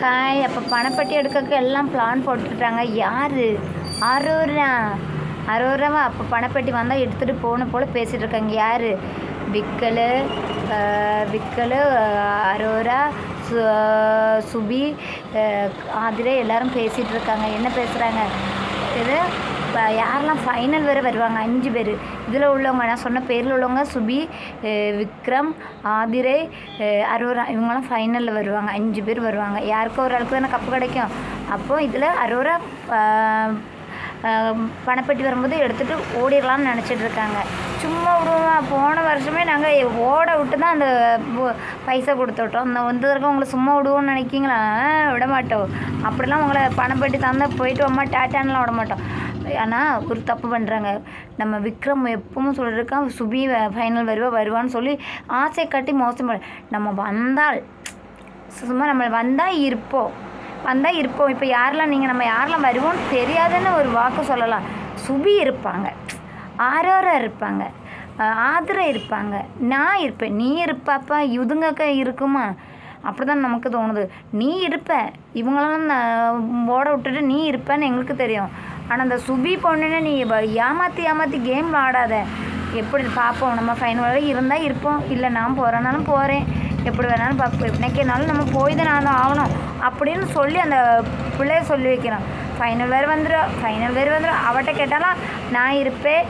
Hi. அப்போ பணப்பட்டி எடுக்க எல்லாம் பிளான் போட்டுட்டாங்க. யார்? அரோரா. அரோராவா? அப்போ பணப்பட்டி வந்தால் எடுத்துகிட்டு போன போல் பேசிகிட்டு இருக்காங்க. யார்? விக்கலு, விக்கலு, அரோரா, சுபி, அதில் எல்லோரும் பேசிகிட்டு இருக்காங்க. என்ன பேசுகிறாங்க? இது யாரெல்லாம் ஃபைனல் வேறு வருவாங்க? 5 பேர். இதில் உள்ளவங்க, நான் சொன்ன பேரில் உள்ளவங்க சுபி, விக்ரம், ஆதிரை, அரோரா, இவங்கெல்லாம் ஃபைனலில் வருவாங்க. 5 பேர் வருவாங்க. யாருக்கோ ஒரு ஆளுக்கு தானே கப்பு கிடைக்கும். அப்போது இதில் அரோரா பணப்பட்டி வரும்போது எடுத்துகிட்டு ஓடிடலாம்னு நினச்சிட்ருக்காங்க. சும்மா விடுவோம். போன வருஷமே நாங்கள் ஓட விட்டு தான் அந்த பைசா கொடுத்து விட்டோம். அந்த வந்ததற்கு உங்களை சும்மா விடுவோன்னு நினைக்கிங்களா? விட மாட்டோம். அப்படிலாம் உங்களை பணப்பட்டி தந்தால் போயிட்டு அம்மா டாட்டான்லாம் விட மாட்டோம். ஆனால் ஒரு தப்பு பண்ணுறாங்க. நம்ம விக்ரம் எப்பவும் சொல்லியிருக்கான் சுபி ஃபைனல் வருவான்னு சொல்லி ஆசை காட்டி மோசம் பண்ண. நம்ம வந்தால் சும்மா நம்ம வந்தால் இருப்போம். இப்போ யாரெல்லாம் நம்ம யாரெல்லாம் வருவோம்னு தெரியாதுன்னு ஒரு வாக்கு சொல்லலாம். சுபி இருப்பாங்க, ஆரோரா இருப்பாங்க, ஆதிரை இருப்பாங்க, நான் இருப்பேன், நீ இருப்பாப்பா, இதுங்கக்க இருக்குமா? அப்படி தான் நமக்கு தோணுது. நீ இருப்ப, இவங்களெல்லாம் ஓட விட்டுட்டு நீ இருப்பேன்னு எங்களுக்கு தெரியும். ஆனால் அந்த சுபி பொண்ணுன்னு நீ ஏமாற்றி கேம் விளாடாத. எப்படி பார்ப்போம். நம்ம ஃபைனல் வரை இருந்தால் இருப்போம், இல்லை நான் போகிறேனாலும் போகிறேன், எப்படி வேணாலும் பார்ப்போம், என்னைக்குனாலும் நம்ம போய் தான் நான் ஆகணும் அப்படின்னு சொல்லி அந்த பிள்ளைய சொல்லி வைக்கிறோம். ஃபைனல் வேறு வந்துடும். அவட்ட கேட்டாலும் நான் இருப்பேன்,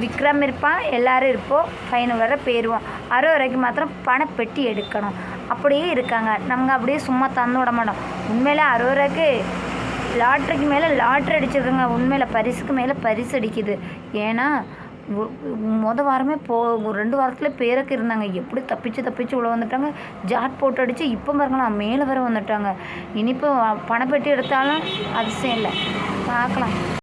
விக்ரம் இருப்பான், எல்லோரும் இருப்போம், ஃபைனல் வேறு போயிடுவோம். வரைக்கும் மாத்திரம் பணப்பெட்டி எடுக்கணும். அப்படியே இருக்காங்க. நமக்கு அப்படியே சும்மா தந்து விட மாட்டோம். உண்மையிலே அரோராக்கு லாட்ரிக்கு மேலே லாட்ரி அடிச்சிருக்குங்க. உண்மையில் பரிசுக்கு மேலே பரிசு அடிக்குது. ஏன்னா வாரமே ஒரு 2 வாரத்தில் பேருக்கு இருந்தாங்க. எப்படி தப்பிச்சு உள்ள வந்துட்டாங்க. ஜாட் போட்டு அடித்து இப்போ பாருங்களா மேலே வர வந்துட்டாங்க. இனிப்பு பணப்பெட்டி எடுத்தாலும் அதிசயம் இல்லை. பார்க்கலாம்.